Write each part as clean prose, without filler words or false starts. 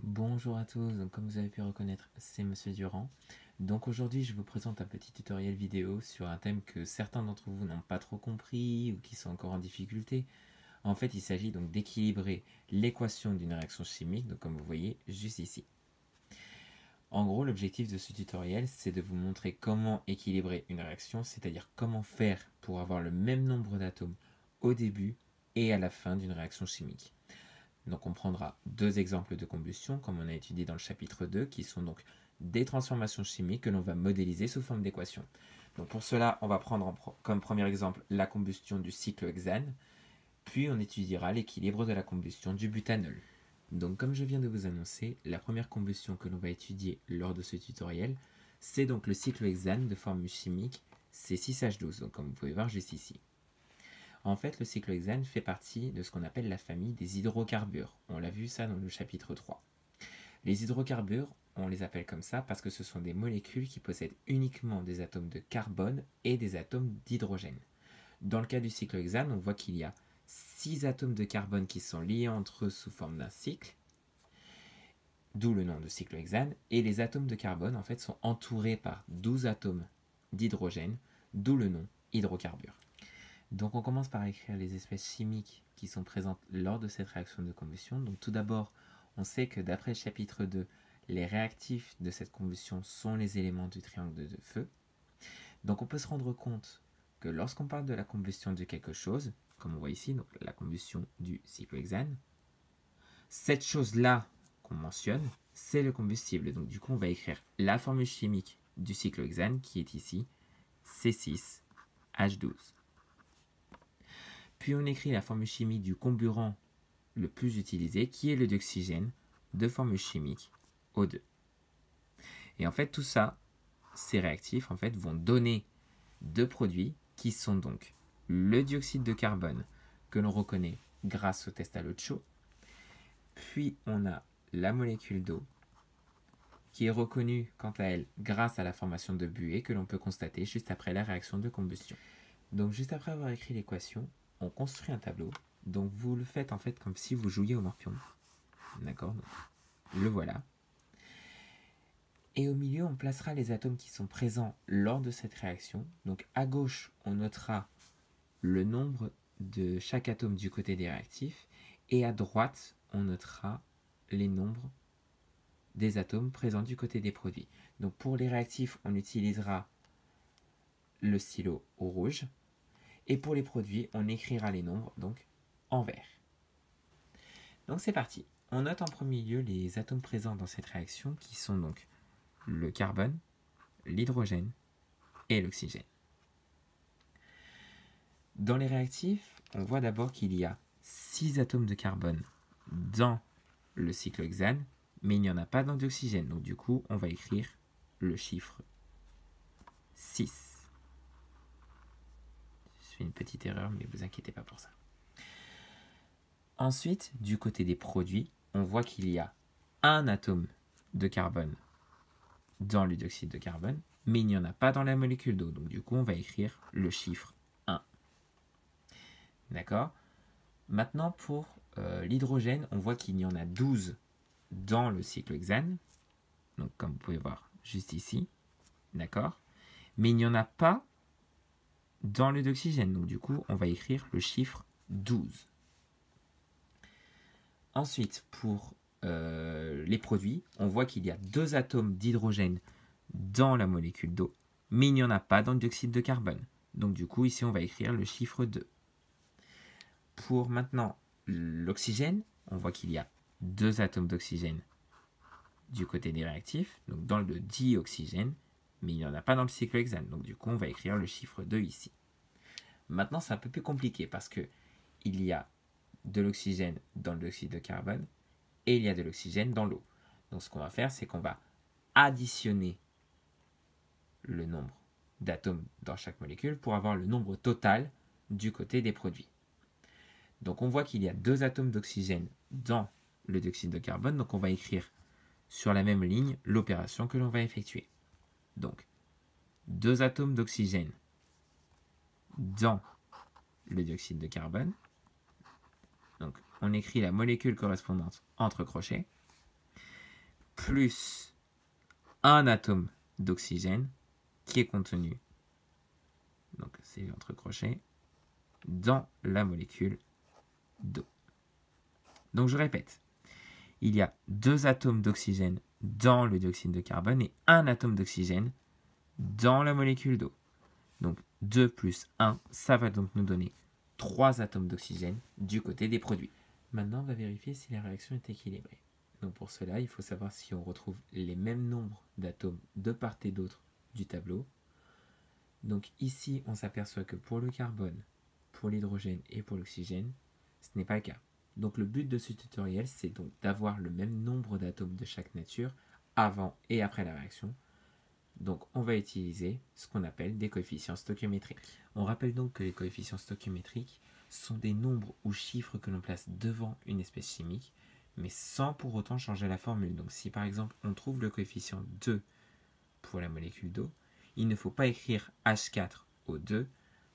Bonjour à tous, donc comme vous avez pu reconnaître, c'est Monsieur Durand. Donc aujourd'hui, je vous présente un petit tutoriel vidéo sur un thème que certains d'entre vous n'ont pas trop compris ou qui sont encore en difficulté. En fait, il s'agit donc d'équilibrer l'équation d'une réaction chimique, donc comme vous voyez juste ici. En gros, l'objectif de ce tutoriel, c'est de vous montrer comment équilibrer une réaction, c'est-à-dire comment faire pour avoir le même nombre d'atomes au début et à la fin d'une réaction chimique. Donc on prendra deux exemples de combustion, comme on a étudié dans le chapitre 2, qui sont donc des transformations chimiques que l'on va modéliser sous forme d'équations. Donc pour cela, on va prendre comme premier exemple la combustion du cyclohexane, puis on étudiera l'équilibre de la combustion du butanol. Donc comme je viens de vous annoncer, la première combustion que l'on va étudier lors de ce tutoriel, c'est donc le cyclohexane de formule chimique C6H12, donc comme vous pouvez voir juste ici. En fait, le cyclohexane fait partie de ce qu'on appelle la famille des hydrocarbures. On l'a vu ça dans le chapitre 3. Les hydrocarbures, on les appelle comme ça parce que ce sont des molécules qui possèdent uniquement des atomes de carbone et des atomes d'hydrogène. Dans le cas du cyclohexane, on voit qu'il y a 6 atomes de carbone qui sont liés entre eux sous forme d'un cycle, d'où le nom de cyclohexane, et les atomes de carbone en fait sont entourés par 12 atomes d'hydrogène, d'où le nom hydrocarbure. Donc on commence par écrire les espèces chimiques qui sont présentes lors de cette réaction de combustion. Donc tout d'abord, on sait que d'après le chapitre 2, les réactifs de cette combustion sont les éléments du triangle de feu. Donc on peut se rendre compte que lorsqu'on parle de la combustion de quelque chose, comme on voit ici, donc la combustion du cyclohexane, cette chose-là qu'on mentionne, c'est le combustible. Donc du coup, on va écrire la formule chimique du cyclohexane qui est ici, C6H12. Puis on écrit la formule chimique du comburant le plus utilisé, qui est le dioxygène, de formule chimique O2. Et en fait, tout ça, ces réactifs, en fait, vont donner deux produits qui sont donc le dioxyde de carbone, que l'on reconnaît grâce au test à l'eau de chaud. Puis on a la molécule d'eau, qui est reconnue quant à elle grâce à la formation de buée que l'on peut constater juste après la réaction de combustion. Donc juste après avoir écrit l'équation, on construit un tableau. Donc vous le faites en fait comme si vous jouiez au morpion. D'accord? Le voilà. Et au milieu, on placera les atomes qui sont présents lors de cette réaction. Donc à gauche, on notera le nombre de chaque atome du côté des réactifs. Et à droite, on notera les nombres des atomes présents du côté des produits. Donc pour les réactifs, on utilisera le stylo au rouge. Et pour les produits, on écrira les nombres donc en vert. Donc c'est parti. On note en premier lieu les atomes présents dans cette réaction qui sont donc le carbone, l'hydrogène et l'oxygène. Dans les réactifs, on voit d'abord qu'il y a 6 atomes de carbone dans le cyclohexane, mais il n'y en a pas dans l'oxygène. Donc du coup, on va écrire le chiffre 6. Je fais une petite erreur, mais vous inquiétez pas pour ça. Ensuite, du côté des produits, on voit qu'il y a un atome de carbone dans le dioxyde de carbone, mais il n'y en a pas dans la molécule d'eau. Donc du coup, on va écrire le chiffre 1. D'accord? Maintenant, pour l'hydrogène, on voit qu'il y en a 12 dans le cyclohexane. Donc comme vous pouvez voir juste ici. D'accord? Mais il n'y en a pas dans le d'oxygène. Donc du coup, on va écrire le chiffre 12. Ensuite, pour les produits, on voit qu'il y a 2 atomes d'hydrogène dans la molécule d'eau, mais il n'y en a pas dans le dioxyde de carbone. Donc du coup, ici, on va écrire le chiffre 2. Pour maintenant l'oxygène, on voit qu'il y a 2 atomes d'oxygène du côté des réactifs, donc dans le dioxygène, mais il n'y en a pas dans le cyclohexane. Donc du coup, on va écrire le chiffre 2 ici. Maintenant, c'est un peu plus compliqué parce que il y a de l'oxygène dans le dioxyde de carbone et il y a de l'oxygène dans l'eau. Donc ce qu'on va faire, c'est qu'on va additionner le nombre d'atomes dans chaque molécule pour avoir le nombre total du côté des produits. Donc on voit qu'il y a 2 atomes d'oxygène dans le dioxyde de carbone, donc on va écrire sur la même ligne l'opération que l'on va effectuer. Donc 2 atomes d'oxygène dans le dioxyde de carbone. Donc on écrit la molécule correspondante entre crochets. plus un atome d'oxygène qui est contenu, donc c'est entre crochets, dans la molécule d'eau. Donc je répète, il y a 2 atomes d'oxygène dans le dioxyde de carbone et un atome d'oxygène dans la molécule d'eau. Donc 2 plus 1, ça va donc nous donner 3 atomes d'oxygène du côté des produits. Maintenant, on va vérifier si la réaction est équilibrée. Donc pour cela, il faut savoir si on retrouve les mêmes nombres d'atomes de part et d'autre du tableau. Donc ici, on s'aperçoit que pour le carbone, pour l'hydrogène et pour l'oxygène, ce n'est pas le cas. Donc le but de ce tutoriel, c'est donc d'avoir le même nombre d'atomes de chaque nature avant et après la réaction. Donc on va utiliser ce qu'on appelle des coefficients stoichiométriques. On rappelle donc que les coefficients stoichiométriques sont des nombres ou chiffres que l'on place devant une espèce chimique, mais sans pour autant changer la formule. Donc si par exemple on trouve le coefficient 2 pour la molécule d'eau, il ne faut pas écrire H4O2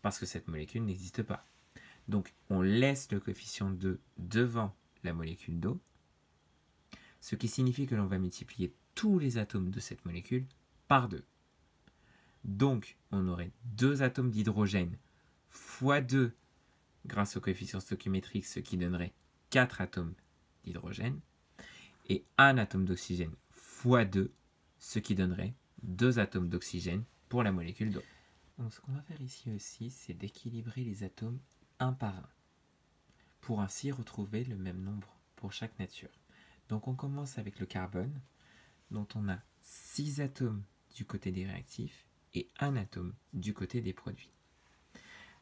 parce que cette molécule n'existe pas. Donc on laisse le coefficient 2 devant la molécule d'eau, ce qui signifie que l'on va multiplier tous les atomes de cette molécule par 2. Donc on aurait 2 atomes d'hydrogène fois 2 grâce au coefficient stoichiométrique, ce qui donnerait 4 atomes d'hydrogène, et un atome d'oxygène fois 2, ce qui donnerait 2 atomes d'oxygène pour la molécule d'eau. Donc ce qu'on va faire ici aussi, c'est d'équilibrer les atomes un par un, pour ainsi retrouver le même nombre pour chaque nature. Donc on commence avec le carbone, dont on a 6 atomes du côté des réactifs et 1 atome du côté des produits.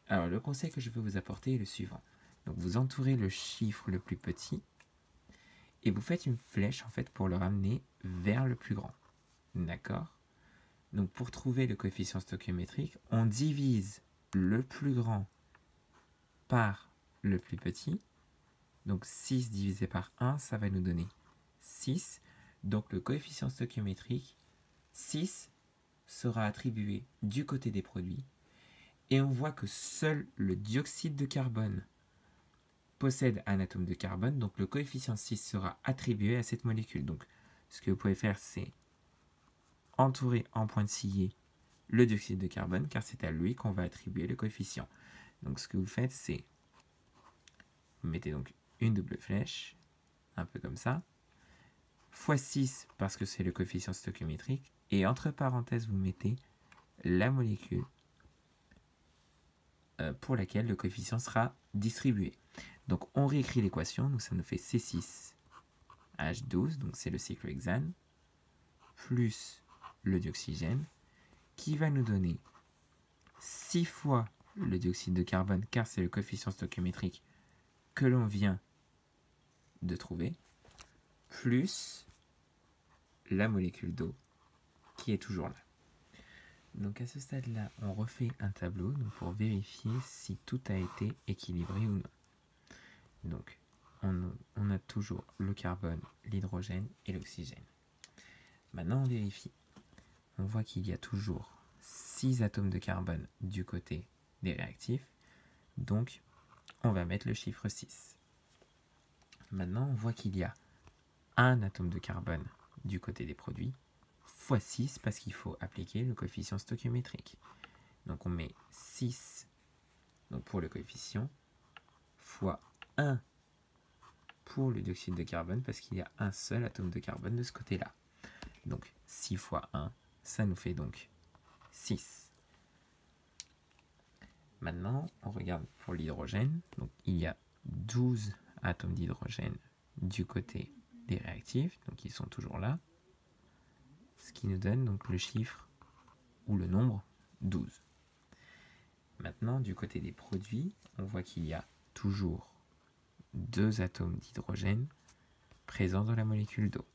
Alors le conseil que je veux vous apporter est le suivant. Donc vous entourez le chiffre le plus petit et vous faites une flèche en fait pour le ramener vers le plus grand. D'accord? Donc pour trouver le coefficient stoichiométrique, on divise le plus grand par le plus petit. Donc 6 divisé par 1, ça va nous donner 6. Donc le coefficient stoichiométrique, 6, sera attribué du côté des produits. Et on voit que seul le dioxyde de carbone possède un atome de carbone, donc le coefficient 6 sera attribué à cette molécule. Donc ce que vous pouvez faire, c'est entourer en pointillé le dioxyde de carbone, car c'est à lui qu'on va attribuer le coefficient. Donc ce que vous faites, c'est vous mettez donc une double flèche, un peu comme ça, fois 6 parce que c'est le coefficient stoichiométrique, et entre parenthèses, vous mettez la molécule pour laquelle le coefficient sera distribué. Donc on réécrit l'équation, donc ça nous fait C6H12, donc c'est le cycle hexane, plus le dioxygène, qui va nous donner 6 fois le dioxyde de carbone, car c'est le coefficient stoichiométrique que l'on vient de trouver, plus la molécule d'eau qui est toujours là. Donc à ce stade-là, on refait un tableau pour vérifier si tout a été équilibré ou non. Donc on a toujours le carbone, l'hydrogène et l'oxygène. Maintenant on vérifie. On voit qu'il y a toujours 6 atomes de carbone du côté des réactifs. Donc on va mettre le chiffre 6. Maintenant on voit qu'il y a un atome de carbone du côté des produits, fois 6 parce qu'il faut appliquer le coefficient stoichiométrique. Donc on met 6 donc pour le coefficient, fois 1 pour le dioxyde de carbone parce qu'il y a un seul atome de carbone de ce côté-là. Donc 6 fois 1, ça nous fait donc 6. Maintenant, on regarde pour l'hydrogène. Donc il y a 12 atomes d'hydrogène du côté des réactifs, donc ils sont toujours là. Ce qui nous donne donc le chiffre ou le nombre 12. Maintenant, du côté des produits, on voit qu'il y a toujours 2 atomes d'hydrogène présents dans la molécule d'eau.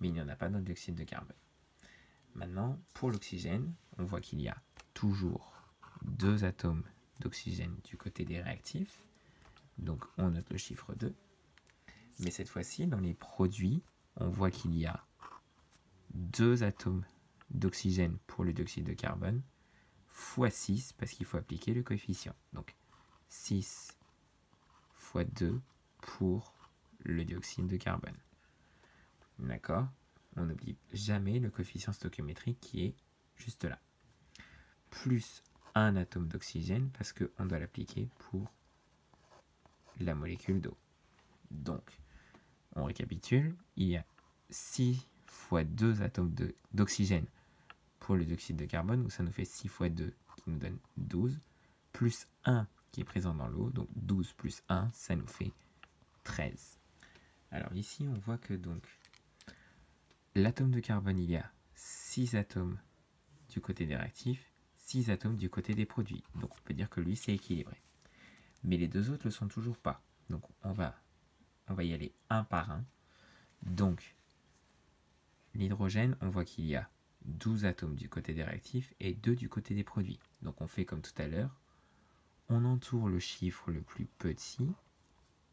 Mais il n'y en a pas dans le dioxyde de carbone. Maintenant, pour l'oxygène, on voit qu'il y a toujours 2 atomes d'oxygène du côté des réactifs. Donc on note le chiffre 2. Mais cette fois-ci, dans les produits, on voit qu'il y a 2 atomes d'oxygène pour le dioxyde de carbone, fois 6, parce qu'il faut appliquer le coefficient. Donc 6 fois 2 pour le dioxyde de carbone. D'accord? On n'oublie jamais le coefficient stoichiométrique qui est juste là. Plus un atome d'oxygène parce qu'on doit l'appliquer pour la molécule d'eau. Donc, on récapitule, il y a 6 fois 2 atomes d'oxygène pour le dioxyde de carbone, donc ça nous fait 6 fois 2 qui nous donne 12, plus 1 qui est présent dans l'eau, donc 12 plus 1, ça nous fait 13. Alors ici, on voit que donc l'atome de carbone, il y a 6 atomes du côté des réactifs, 6 atomes du côté des produits. Donc on peut dire que lui, c'est équilibré. Mais les deux autres ne le sont toujours pas. Donc on va y aller un par un. Donc l'hydrogène, on voit qu'il y a 12 atomes du côté des réactifs et 2 du côté des produits. Donc on fait comme tout à l'heure. On entoure le chiffre le plus petit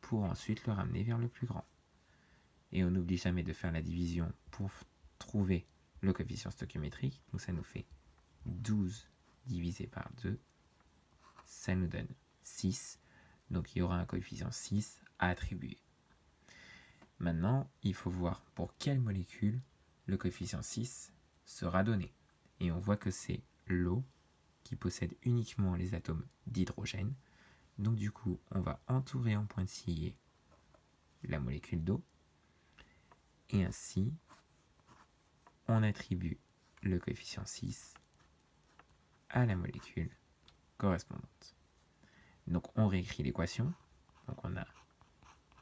pour ensuite le ramener vers le plus grand. Et on n'oublie jamais de faire la division pour trouver le coefficient stoichiométrique. Donc ça nous fait 12 divisé par 2. Ça nous donne 6. Donc il y aura un coefficient 6 à attribuer. Maintenant, il faut voir pour quelle molécule le coefficient 6 sera donné. Et on voit que c'est l'eau qui possède uniquement les atomes d'hydrogène. Donc du coup, on va entourer en pointillé la molécule d'eau. Et ainsi, on attribue le coefficient 6 à la molécule correspondante. Donc on réécrit l'équation. Donc on a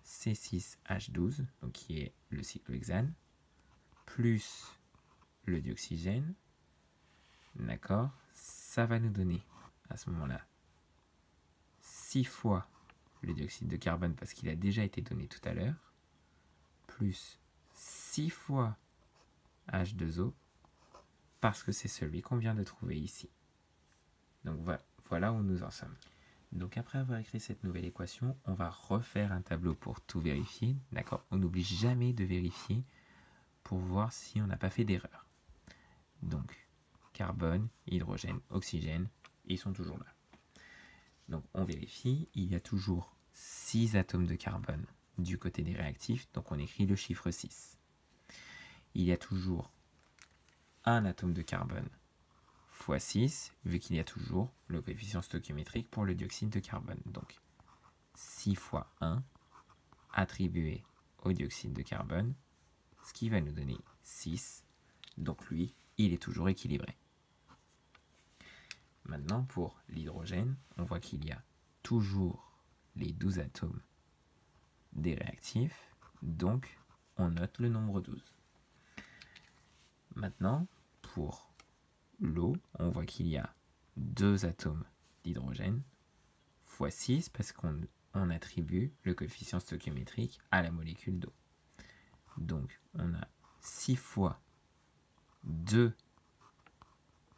C6H12, donc qui est le cyclohexane, plus le dioxygène. D'accord? Ça va nous donner à ce moment-là 6 fois le dioxyde de carbone parce qu'il a déjà été donné tout à l'heure, plus 6 fois H2O parce que c'est celui qu'on vient de trouver ici. Donc voilà où nous en sommes. Donc après avoir écrit cette nouvelle équation, on va refaire un tableau pour tout vérifier. D'accord? On n'oublie jamais de vérifier pour voir si on n'a pas fait d'erreur. Donc carbone, hydrogène, oxygène, ils sont toujours là. Donc on vérifie, il y a toujours 6 atomes de carbone du côté des réactifs, donc on écrit le chiffre 6. Il y a toujours un atome de carbone fois 6, vu qu'il y a toujours le coefficient stoichiométrique pour le dioxyde de carbone. Donc 6 fois 1 attribué au dioxyde de carbone, ce qui va nous donner 6. Donc lui, il est toujours équilibré. Maintenant, pour l'hydrogène, on voit qu'il y a toujours les 12 atomes des réactifs, donc on note le nombre 12. Maintenant, pour l'eau, on voit qu'il y a 2 atomes d'hydrogène fois 6 parce qu'on attribue le coefficient stoichiométrique à la molécule d'eau. Donc on a 6 fois 2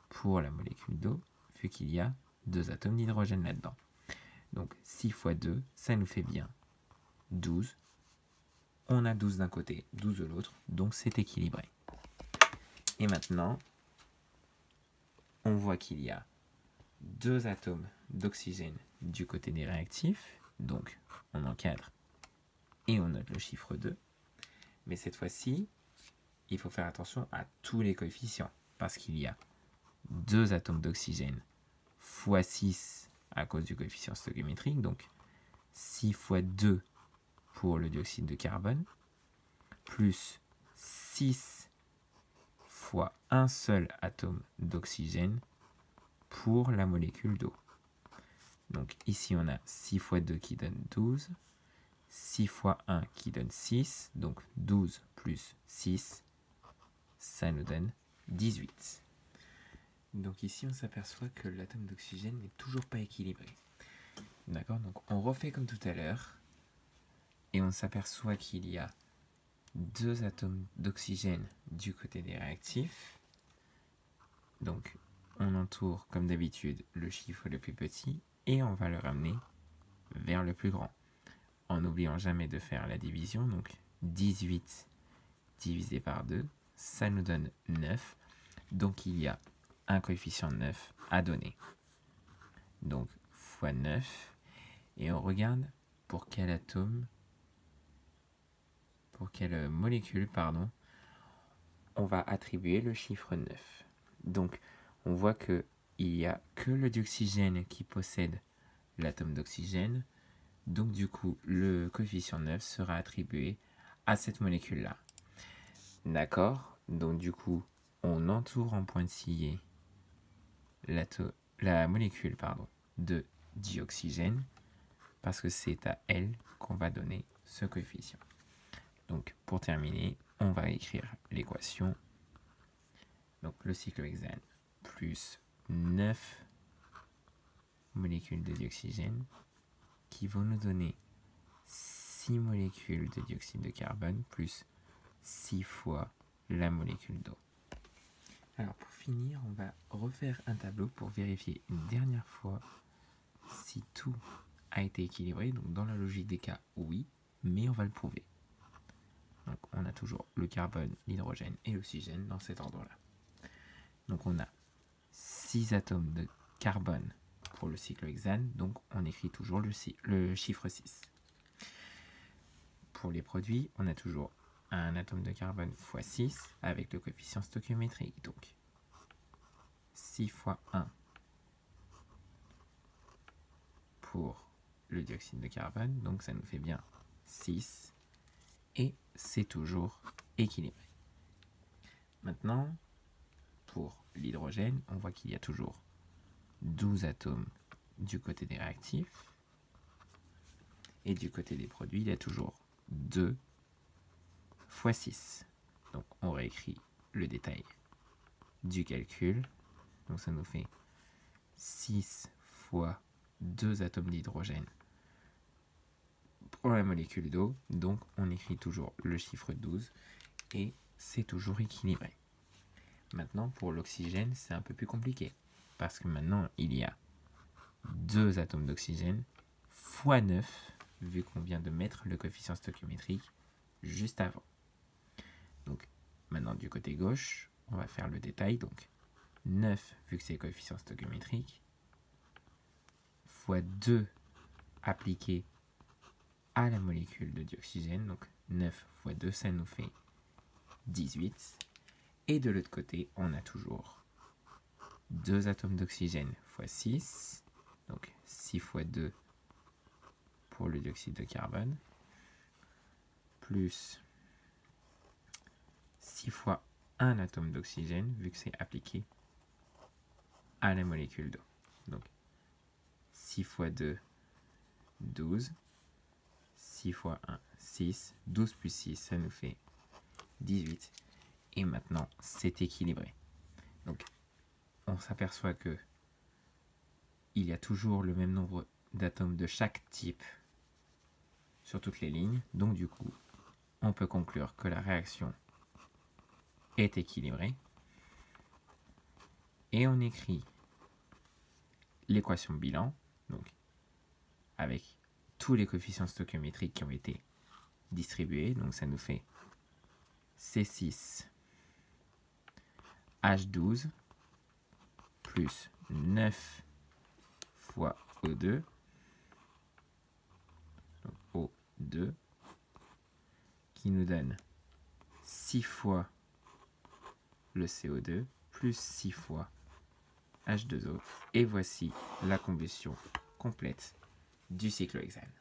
pour la molécule d'eau, vu qu'il y a 2 atomes d'hydrogène là-dedans. Donc 6 fois 2, ça nous fait bien 12. On a 12 d'un côté, 12 de l'autre, donc c'est équilibré. Et maintenant, on voit qu'il y a 2 atomes d'oxygène du côté des réactifs, donc on encadre et on note le chiffre 2. Mais cette fois-ci, il faut faire attention à tous les coefficients, parce qu'il y a 2 atomes d'oxygène fois 6 à cause du coefficient stoichiométrique, donc 6 fois 2 pour le dioxyde de carbone, plus 6 fois un seul atome d'oxygène pour la molécule d'eau. Donc ici on a 6 fois 2 qui donne 12, 6 fois 1 qui donne 6, donc 12 plus 6, ça nous donne 18. Donc ici on s'aperçoit que l'atome d'oxygène n'est toujours pas équilibré. D'accord? Donc on refait comme tout à l'heure, et on s'aperçoit qu'il y a 2 atomes d'oxygène du côté des réactifs. Donc on entoure comme d'habitude le chiffre le plus petit et on va le ramener vers le plus grand. En n'oubliant jamais de faire la division, donc 18 divisé par 2, ça nous donne 9. Donc il y a un coefficient 9 à donner. Donc fois 9. Et on regarde pour quel atome, pour quelle molécule, on va attribuer le chiffre 9. Donc, on voit qu'il n'y a que le dioxygène qui possède l'atome d'oxygène. Donc, du coup, le coefficient 9 sera attribué à cette molécule-là. D'accord? Donc, du coup, on entoure en pointillé la molécule de dioxygène parce que c'est à elle qu'on va donner ce coefficient. Donc, pour terminer, on va écrire l'équation. Donc, le cyclohexane plus 9 molécules de dioxygène qui vont nous donner 6 molécules de dioxyde de carbone plus 6 fois la molécule d'eau. Alors, pour finir, on va refaire un tableau pour vérifier une dernière fois si tout a été équilibré. Donc, dans la logique des cas, oui, mais on va le prouver. Donc, on a toujours le carbone, l'hydrogène et l'oxygène dans cet ordre-là. Donc, on a 6 atomes de carbone pour le cyclohexane, donc on écrit toujours le chiffre 6. Pour les produits, on a toujours un atome de carbone fois 6 avec le coefficient stoichiométrique. Donc, 6 fois 1 pour le dioxyde de carbone, donc ça nous fait bien 6, et c'est toujours équilibré. Maintenant, pour l'hydrogène, on voit qu'il y a toujours 12 atomes du côté des réactifs, et du côté des produits, il y a toujours 2 fois 6. Donc on réécrit le détail du calcul. Donc ça nous fait 6 fois 2 atomes d'hydrogène pour la molécule d'eau. Donc on écrit toujours le chiffre 12 et c'est toujours équilibré. Maintenant pour l'oxygène, c'est un peu plus compliqué parce que maintenant il y a 2 atomes d'oxygène fois 9 vu qu'on vient de mettre le coefficient stoichiométrique juste avant. Donc maintenant du côté gauche, on va faire le détail. Donc 9 vu que c'est le coefficient stoichiométrique fois 2 appliqué à la molécule de dioxygène. Donc 9 fois 2, ça nous fait 18. Et de l'autre côté, on a toujours 2 atomes d'oxygène fois 6. Donc 6 fois 2 pour le dioxyde de carbone. Plus 6 fois 1 atome d'oxygène, vu que c'est appliqué à la molécule d'eau. Donc 6 fois 2, 12. 6 fois 1, 6. 12 plus 6, ça nous fait 18. Et maintenant, c'est équilibré. Donc, on s'aperçoit que il y a toujours le même nombre d'atomes de chaque type sur toutes les lignes. Donc, du coup, on peut conclure que la réaction est équilibrée. Et on écrit l'équation bilan, donc avec tous les coefficients stoichiométriques qui ont été distribués. Donc, ça nous fait C6 H12 plus 9 fois O2, donc O2, qui nous donne 6 fois le CO2 plus 6 fois H2O. Et voici la combustion complète du cyclohexane.